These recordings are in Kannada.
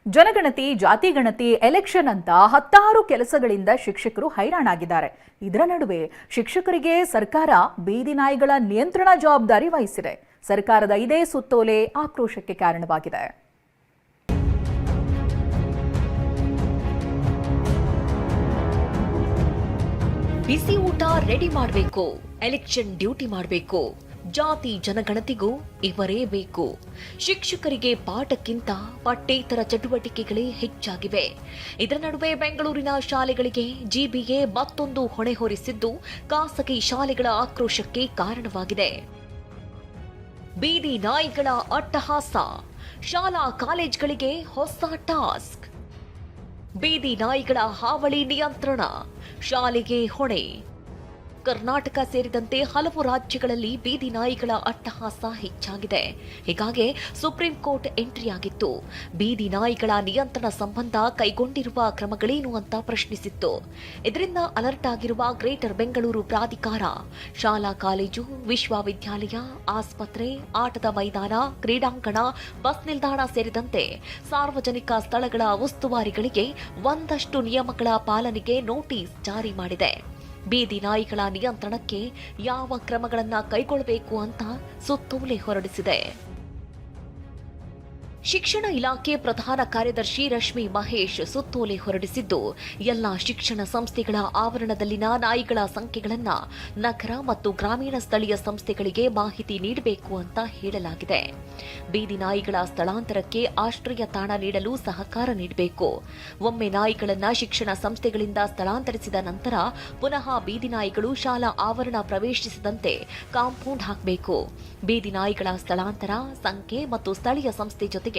ಜನಗಣತಿ, ಜಾತಿ ಗಣತಿ, ಎಲೆಕ್ಷನ್ ಅಂತ ಹತ್ತಾರು ಕೆಲಸಗಳಿಂದ ಶಿಕ್ಷಕರು ಹೈರಾಣಾಗಿದ್ದಾರೆ. ಇದರ ನಡುವೆ ಶಿಕ್ಷಕರಿಗೆ ಸರ್ಕಾರ ಬೀದಿ ನಾಯಿಗಳ ನಿಯಂತ್ರಣ ಜವಾಬ್ದಾರಿ ವಹಿಸಿದೆ. ಸರ್ಕಾರದ ಇದೇ ಸುತ್ತೋಲೆ ಆಕ್ರೋಶಕ್ಕೆ ಕಾರಣವಾಗಿದೆ. ಬಿಸಿ ಊಟ ರೆಡಿ ಮಾಡಬೇಕು, ಎಲೆಕ್ಷನ್ ಡ್ಯೂಟಿ ಮಾಡಬೇಕು, ಜಾತಿ ಜನಗಣತಿಗೂ ಇವರೇ ಬೇಕು. ಶಿಕ್ಷಕರಿಗೆ ಪಾಠಕ್ಕಿಂತ ಪಠ್ಯೇತರ ಚಟುವಟಿಕೆಗಳೇ ಹೆಚ್ಚಾಗಿವೆ. ಇದರ ನಡುವೆ ಬೆಂಗಳೂರಿನ ಶಾಲೆಗಳಿಗೆ ಜಿಬಿಎ ಮತ್ತೊಂದು ಹೊಣೆ ಹೊರಿಸಿದ್ದು ಖಾಸಗಿ ಶಾಲೆಗಳ ಆಕ್ರೋಶಕ್ಕೆ ಕಾರಣವಾಗಿದೆ. ಬೀದಿ ನಾಯಿಗಳ ಅಟ್ಟಹಾಸ, ಶಾಲಾ ಕಾಲೇಜುಗಳಿಗೆ ಹೊಸ ಟಾಸ್ಕ್. ಬೀದಿ ನಾಯಿಗಳ ಹಾವಳಿ ನಿಯಂತ್ರಣ, ಶಾಲೆಗೆ ಹೊಣೆ. ಕರ್ನಾಟಕ ಸೇರಿದಂತೆ ಹಲವು ರಾಜ್ಯಗಳಲ್ಲಿ ಬೀದಿ ನಾಯಿಗಳ ಅಟ್ಟಹಾಸ ಹೆಚ್ಚಾಗಿದೆ. ಹೀಗಾಗಿ ಸುಪ್ರೀಂ ಕೋರ್ಟ್ ಎಂಟ್ರಿಯಾಗಿತ್ತು. ಬೀದಿ ನಾಯಿಗಳ ನಿಯಂತ್ರಣ ಸಂಬಂಧ ಕೈಗೊಂಡಿರುವ ಕ್ರಮಗಳೇನು ಅಂತ ಪ್ರಶ್ನಿಸಿತ್ತು. ಇದರಿಂದ ಅಲರ್ಟ್ ಆಗಿರುವ ಗ್ರೇಟರ್ ಬೆಂಗಳೂರು ಪ್ರಾಧಿಕಾರ ಶಾಲಾ ಕಾಲೇಜು, ವಿಶ್ವವಿದ್ಯಾಲಯ, ಆಸ್ಪತ್ರೆ, ಆಟದ ಮೈದಾನ, ಕ್ರೀಡಾಂಗಣ, ಬಸ್ ನಿಲ್ದಾಣ ಸೇರಿದಂತೆ ಸಾರ್ವಜನಿಕ ಸ್ಥಳಗಳ ಉಸ್ತುವಾರಿಗಳಿಗೆ ಒಂದಷ್ಟು ನಿಯಮಗಳ ಪಾಲನೆಗೆ ನೋಟಿಸ್ ಜಾರಿ ಮಾಡಿದೆ. ಬೀದಿ ನಾಯಿಗಳ ನಿಯಂತ್ರಣಕ್ಕೆ ಯಾವ ಕ್ರಮಗಳನ್ನು ಕೈಗೊಳ್ಳಬೇಕು ಅಂತ ಸುತ್ತೋಲೆ ಹೊರಡಿಸಿದೆ. ಶಿಕ್ಷಣ ಇಲಾಖೆ ಪ್ರಧಾನ ಕಾರ್ಯದರ್ಶಿ ರಶ್ಮಿ ಮಹೇಶ್ ಸುತ್ತೋಲೆ ಹೊರಡಿಸಿದ್ದು, ಎಲ್ಲ ಶಿಕ್ಷಣ ಸಂಸ್ಥೆಗಳ ಆವರಣದಲ್ಲಿನ ನಾಯಿಗಳ ಸಂಖ್ಯೆಗಳನ್ನು ನಗರ ಮತ್ತು ಗ್ರಾಮೀಣ ಸ್ಥಳೀಯ ಸಂಸ್ಥೆಗಳಿಗೆ ಮಾಹಿತಿ ನೀಡಬೇಕು ಅಂತ ಹೇಳಲಾಗಿದೆ. ಬೀದಿ ನಾಯಿಗಳ ಸ್ಥಳಾಂತರಕ್ಕೆ ಆಶ್ರಯ ತಾಣ ನೀಡಲು ಸಹಕಾರ ನೀಡಬೇಕು. ಒಮ್ಮೆ ನಾಯಿಗಳನ್ನು ಶಿಕ್ಷಣ ಸಂಸ್ಥೆಗಳಿಂದ ಸ್ಥಳಾಂತರಿಸಿದ ನಂತರ ಪುನಃ ಬೀದಿ ನಾಯಿಗಳು ಶಾಲಾ ಆವರಣ ಪ್ರವೇಶಿಸದಂತೆ ಕಾಂಪೌಂಡ್ ಹಾಕಬೇಕು. ಬೀದಿ ನಾಯಿಗಳ ಸ್ಥಳಾಂತರ ಸಂಖ್ಯೆ ಮತ್ತು ಸ್ಥಳೀಯ ಸಂಸ್ಥೆ ಜೊತೆಗೆ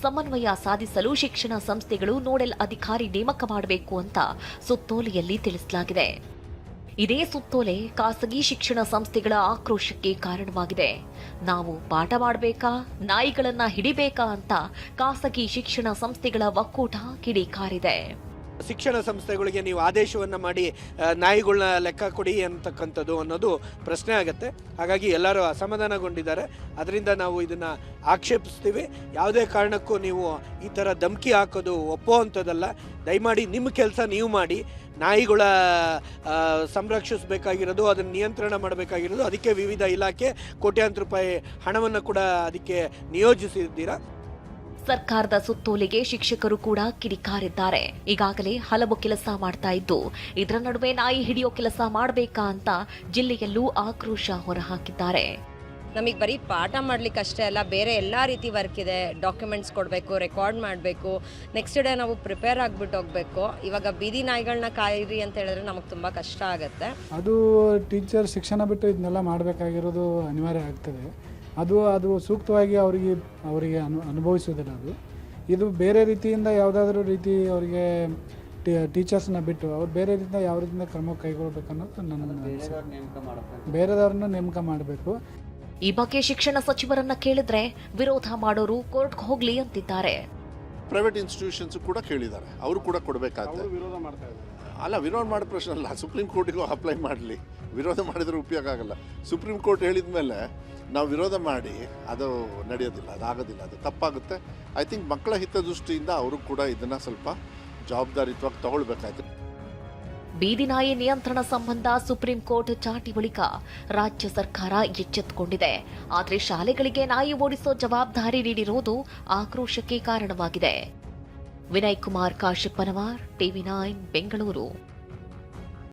ಸಮನ್ವಯ ಸಾಧಿಸಲು ಶಿಕ್ಷಣ ಸಂಸ್ಥೆಗಳು ನೋಡೆಲ್ ಅಧಿಕಾರಿ ನೇಮಕ ಮಾಡಬೇಕು ಅಂತ ಸುತ್ತೋಲೆಯಲ್ಲಿ ತಿಳಿಸಲಾಗಿದೆ. ಇದೇ ಸುತ್ತೋಲೆ ಖಾಸಗಿ ಶಿಕ್ಷಣ ಸಂಸ್ಥೆಗಳ ಆಕ್ರೋಶಕ್ಕೆ ಕಾರಣವಾಗಿದೆ. ನಾವು ಪಾಠ ಮಾಡಬೇಕಾ, ನಾಯಿಗಳನ್ನ ಹಿಡಿಬೇಕಾ ಅಂತ ಖಾಸಗಿ ಶಿಕ್ಷಣ ಸಂಸ್ಥೆಗಳ ಒಕ್ಕೂಟ ಕಿಡಿಕಾರಿದೆ. ಶಿಕ್ಷಣ ಸಂಸ್ಥೆಗಳಿಗೆ ನೀವು ಆದೇಶವನ್ನು ಮಾಡಿ ನಾಯಿಗಳನ್ನ ಲೆಕ್ಕ ಕೊಡಿ ಅಂತಕ್ಕಂಥದ್ದು ಅನ್ನೋದು ಪ್ರಶ್ನೆ ಆಗುತ್ತೆ. ಹಾಗಾಗಿ ಎಲ್ಲರೂ ಅಸಮಾಧಾನಗೊಂಡಿದ್ದಾರೆ. ಅದರಿಂದ ನಾವು ಇದನ್ನು ಆಕ್ಷೇಪಿಸ್ತೀವಿ. ಯಾವುದೇ ಕಾರಣಕ್ಕೂ ನೀವು ಈ ಥರ ಧಮಕಿ ಹಾಕೋದು ಒಪ್ಪುವಂಥದ್ದಲ್ಲ. ದಯಮಾಡಿ ನಿಮ್ಮ ಕೆಲಸ ನೀವು ಮಾಡಿ. ನಾಯಿಗಳ ಸಂರಕ್ಷಿಸಬೇಕಾಗಿರೋದು, ಅದನ್ನು ನಿಯಂತ್ರಣ ಮಾಡಬೇಕಾಗಿರೋದು, ಅದಕ್ಕೆ ವಿವಿಧ ಇಲಾಖೆ ಕೋಟ್ಯಾಂತರ ರೂಪಾಯಿ ಹಣವನ್ನು ಕೂಡ ಅದಕ್ಕೆ ನಿಯೋಜಿಸಿದ್ದೀರಾ. ಸರ್ಕಾರದ ಸುತ್ತೋಲೆಗೆ ಶಿಕ್ಷಕರು ಕೂಡ ಕಿಡಿಕಾರಿದ್ದಾರೆ. ಈಗಾಗಲೇ ಹಲವು ಕೆಲಸ ಮಾಡ್ತಾ ಇದ್ದು, ಇದರ ನಡುವೆ ನಾಯಿ ಹಿಡಿಯೋ ಕೆಲಸ ಮಾಡಬೇಕಾ ಅಂತ ಜಿಲ್ಲೆಯಲ್ಲೂ ಆಕ್ರೋಶ ಹೊರಹಾಕಿದ್ದಾರೆ. ನಮಗೆ ಬರೀ ಪಾಠ ಮಾಡ್ಲಿಕ್ಕೆ ಅಷ್ಟೇ ಅಲ್ಲ, ಬೇರೆ ಎಲ್ಲ ರೀತಿ ವರ್ಕ್ ಇದೆ. ಡಾಕ್ಯುಮೆಂಟ್ಸ್ ಕೊಡಬೇಕು, ರೆಕಾರ್ಡ್ ಮಾಡಬೇಕು, ನೆಕ್ಸ್ಟ್ ಡೇ ನಾವು ಪ್ರಿಪೇರ್ ಆಗಿಬಿಟ್ಟು ಹೋಗಬೇಕು. ಇವಾಗ ಬೀದಿ ನಾಯಿಗಳನ್ನ ಕಾಯಿರಿ ಅಂತ ಹೇಳಿದ್ರೆ ನಮಗೆ ತುಂಬ ಕಷ್ಟ ಆಗುತ್ತೆ. ಅದು ಟೀಚರ್ ಶಿಕ್ಷಣ ಬಿಟ್ಟು ಇದನ್ನೆಲ್ಲ ಮಾಡಬೇಕಾಗಿರೋದು ಅನಿವಾರ್ಯ ಆಗ್ತದೆ. ಅದು ಸೂಕ್ತವಾಗಿ ಅವರಿಗೆ ಅನುಭವಿಸೋದಿಲ್ಲ. ಇದು ಬೇರೆ ರೀತಿಯಿಂದ ಯಾವುದಾದ್ರೂ ರೀತಿ ಅವರಿಗೆ ಟೀಚರ್ಸ್ನ ಬಿಟ್ಟು ಅವ್ರು ಬೇರೆ ರೀತಿಯಿಂದ ಯಾವ ರೀತಿಯಿಂದ ಕ್ರಮ ಕೈಗೊಳ್ಬೇಕನ್ನೋದು ನನ್ನ ಬೇರೆದವ್ರನ್ನ ನೇಮಕ ಮಾಡಬೇಕು. ಈ ಬಗ್ಗೆ ಶಿಕ್ಷಣ ಸಚಿವರನ್ನ ಕೇಳಿದ್ರೆ ವಿರೋಧ ಮಾಡೋರು ಕೋರ್ಟ್ಗೆ ಹೋಗ್ಲಿ ಅಂತಿದ್ದಾರೆ. ಪ್ರೈವೇಟ್ ಇನ್ಸ್ಟಿಟ್ಯೂಷನ್ಸ್ ಕೂಡ ಕೇಳಿದ್ದಾರೆ, ಅವರು ಕೂಡ ಕೊಡಬೇಕಾಗ್ತದೆ. ಅಲ್ಲ, ವಿರೋಧ ಮಾಡೋ ಪ್ರಶ್ನೆ ಅಲ್ಲ. ಸುಪ್ರೀಂ ಕೋರ್ಟಿಗೂ ಅಪ್ಲೈ ಮಾಡಲಿ. ವಿರೋಧ ಮಾಡಿದ್ರೆ ಉಪಯೋಗ ಆಗಲ್ಲ. ಸುಪ್ರೀಂ ಕೋರ್ಟ್ ಹೇಳಿದ ಮೇಲೆ ನಾವು ವಿರೋಧ ಮಾಡಿ ಅದು ನಡೆಯೋದಿಲ್ಲ, ಅದಾಗೋದಿಲ್ಲ, ಅದು ತಪ್ಪಾಗುತ್ತೆ. ಐ ಥಿಂಕ್ ಮಕ್ಕಳ ಹಿತದೃಷ್ಟಿಯಿಂದ ಅವರು ಕೂಡ ಇದನ್ನು ಸ್ವಲ್ಪ ಜವಾಬ್ದಾರಿತ್ವವಾಗಿ ತಗೊಳ್ಬೇಕಾಯ್ತು. ಬೀದಿ ನಾಯಿ ನಿಯಂತ್ರಣ ಸಂಬಂಧ ಸುಪ್ರೀಂ ಕೋರ್ಟ್ ಚಾಟಿ ಬಳಿಕ ರಾಜ್ಯ ಸರ್ಕಾರ ಎಚ್ಚೆತ್ತುಕೊಂಡಿದೆ. ಆದರೆ ಶಾಲೆಗಳಿಗೆ ನಾಯಿ ಓಡಿಸೋ ಜವಾಬ್ದಾರಿ ನೀಡಿರುವುದು ಆಕ್ರೋಶಕ್ಕೆ ಕಾರಣವಾಗಿದೆ. ವಿನಯ್ ಕುಮಾರ್ ಕಾಶ್ಯಪ್ಪನವರ್, ಟಿವಿ9 ಬೆಂಗಳೂರು.